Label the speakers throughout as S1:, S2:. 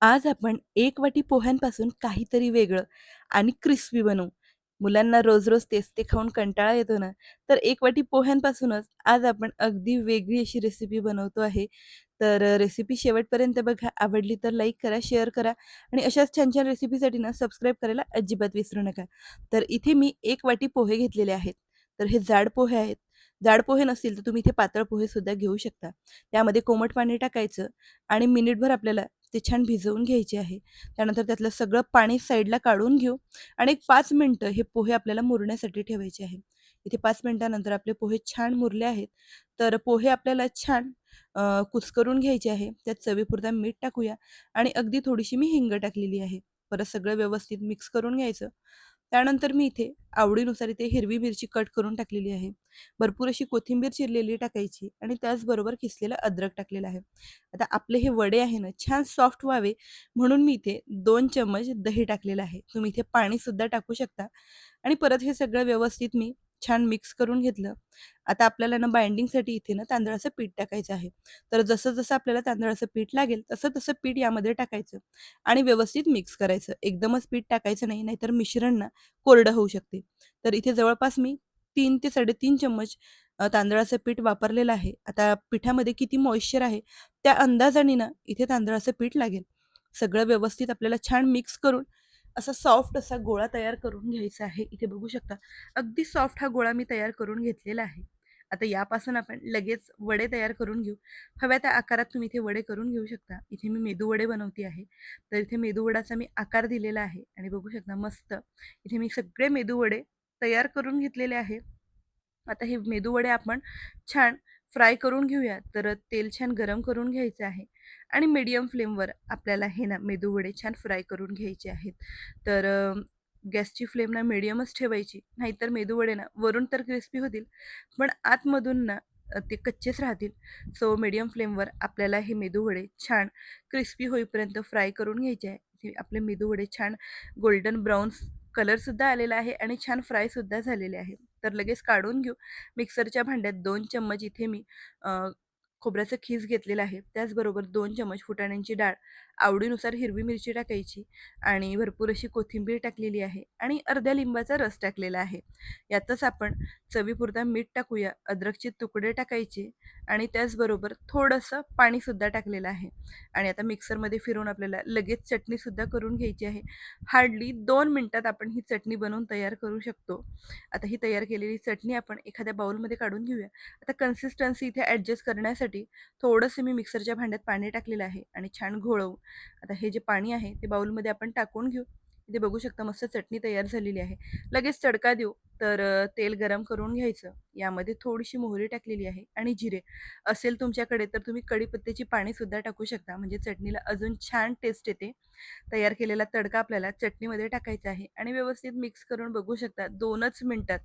S1: आज आपण एक वाटी पोह्यांपासून काहीतरी वेगळं आणि क्रिस्पी बनवू. मुलांना रोज-रोज तेच ते खाऊन कंटाळा येतो ना, तर एक वाटी पोह्यांपासूनच आज आपण अगदी वेगळी अशी रेसिपी बनवतो आहे. तर रेसिपी शेवटपर्यंत बघा. आवडली तर लाईक करा, शेअर करा आणि अशाच छान-छान रेसिपीसाठी ना सबस्क्राईब करायला अजिबात विसरू नका. तर इथे मी 1 वाटी पोहे घेतलेले आहेत. तर हे जाड पोहे आहेत. जाड पोहे नसतील तर तुम्ही इथे पातळ पोहेसुद्धा घेऊ शकता. त्यामध्ये कोमट पाणी टाकायचं आणि मिनिटभर आपल्याला ते छान भिजवून घ्यायचे आहे. त्यानंतर त्यातलं सगळं पाणी साईडला काढून घेऊ आणि एक 5 मिनिटं हे पोहे आपल्याला मुरण्यासाठी ठेवायचे आहे. इथे 5 मिनिटानंतर आपले पोहे छान मुरले आहेत. तर पोहे आपल्याला छान कुस्करून घ्यायचे आहे. त्यात चवीपुरतं मीठ टाकूया आणि अगदी थोडीशी मी हिंग टाकलेली आहे. परत सगळं व्यवस्थित मिक्स करून घ्यायचं. त्यानंतर मी इथे आवडीनुसार इथे हिरवी मिरची कट करून टाकलेली आहे. भरपूर अशी कोथिंबीर चिरलेली टाकायची आणि त्याचबरोबर किसलेलं अद्रक टाकलेलं आहे. आता आपले हे वडे आहे ना, छान सॉफ्ट व्हावे म्हणून मी इथे 2 चम्मच दही टाकलेलं आहे. तुम्ही इथे पाणीसुद्धा टाकू शकता आणि परत हे सगळं व्यवस्थित मी छान मिक्स करून घेतलं. आता आपल्याला ना बाइंडिंगसाठी इथे ना तांदळाचं पीठ टाकायचं आहे. तर जसं-जसं आपल्याला तांदळाचं पीठ लागेल, तसं-तसं पीठ यामध्ये टाकायचं आणि व्यवस्थित मिक्स करायचं. एकदमच पीठ टाकायचं नाही, नाहीतर मिश्रण ना कोरडं होऊ शकते. तर इथे जवळपास मी 3 ते 3.5 चम्मच तांदळाचं पीठ वापरलेलं आहे. आता पिठामध्ये किती मॉइश्चर आहे, त्या अंदाजाने ना इथे तांदळाचं पीठ लागेल. सगळं व्यवस्थित आपल्याला छान मिक्स करून असा सॉफ्ट असा गोळा तयार करून घ्यायचा आहे. इथे बघू शकता. अगदी सॉफ्ट हा गोळा मी तयार करून घेतलेला आहे. आता यापासून आपण लगेच वडे तयार करून घेऊ. हव्या त्या आकारात तुम्ही इथे वडे करून घेऊ शकता. इथे मी मेदूवडे बनवते आहे. तर इथे मेदूवडाचा मी आकार दिलेला आहे आणि बघू शकता मस्त इथे मी सगळे मेदूवडे तयार करून घेतलेले आहे. आता हे मेदूवडे आपण छान फ्राय करून घेऊया. तर तेल छान गरम करून घ्यायचं आहे आणि मीडियम फ्लेमवर आपल्याला हे ना मेदूवडे छान फ्राय करून घ्यायचे आहेत. तर गॅसची फ्लेम ना मीडियमच ठेवायची. नाहीतर मेदूवडे ना वरून तर क्रिस्पी होतील, पण आतमधून ना ते कच्चेच राहतील. सो मीडियम फ्लेमवर आपल्याला हे मेदूवडे छान क्रिस्पी होईपर्यंत फ्राय करून घ्यायचे आहे. हे आपले मेदूवडे छान गोल्डन ब्राउन कलरसुद्धा आलेला आहे आणि छान फ्रायसुद्धा झालेले आहे. तर लगेच काढून घेऊ. मिक्सरच्या भांड्यात 2 चम्मच इथे मी खोबऱ्याचं खीस घेतलेलं आहे. त्याचबरोबर 2 चम्मच फुटाण्यांची डाळ, आवडीनुसार हिरवी मिरची टाकायची आणि भरपूर अशी कोथिंबीर टाकलेली आहे आणि अर्ध्या लिंबाचा रस टाकलेला आहे. यातच आपण चवीपुरतं मीठ टाकूया, अद्रकचे तुकडे टाकायचे आणि त्याचबरोबर थोडंसं पाणीसुद्धा टाकलेलं आहे आणि आता मिक्सरमध्ये फिरवून आपल्याला लगेच चटणीसुद्धा करून घ्यायची आहे. हार्डली 2 मिनिटात आपण ही चटणी बनवून तयार करू शकतो. आता ही तयार केलेली चटणी आपण एखाद्या बाउलमध्ये काढून घेऊया. आता कन्सिस्टन्सी इथे ॲडजस्ट करण्यासाठी थोडंसं मी मिक्सरच्या भांड्यात पाणी टाकलेलं आहे आणि छान घोळवू. आता हे जे पाणी आहे ते बाउलमध्ये आपण टाकून घेऊ. इथे बघू शकता मस्त चटणी तयार झालेली आहे. लगेच तडका देऊ. तर तेल गरम करून घ्यायचं. यामध्ये थोडीशी मोहरी टाकलेली आहे आणि जिरे. असेल तुमच्याकडे तर तुम्ही कढीपत्त्याची पानेसुद्धा टाकू शकता. म्हणजे चटणीला अजून छान टेस्ट येते. तयार केलेला तडका आपल्याला चटणीमध्ये टाकायचा आहे आणि व्यवस्थित मिक्स करून बघू शकता 2च मिनिटात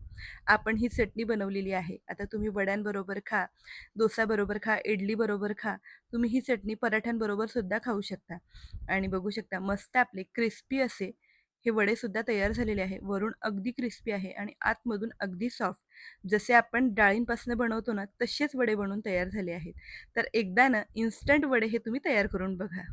S1: आपण ही चटणी बनवलेली आहे. आता तुम्ही वड्यांबरोबर खा, डोसाबरोबर खा, इडलीबरोबर खा. तुम्ही ही चटणी पराठ्यांबरोबर सुद्धा खाऊ शकता आणि बघू शकता मस्त आपले क्रिस्पी असे हे वडेसुद्धा तयार झालेले आहे. वरून अगदी क्रिस्पी आहे आणि आतमधून अगदी सॉफ्ट. जसे आपण डाळींपासून बनवतो ना, तसेच वडे बनवून तयार झाले आहेत. तर एकदा ना इन्स्टंट वडे हे तुम्ही तयार करून बघा.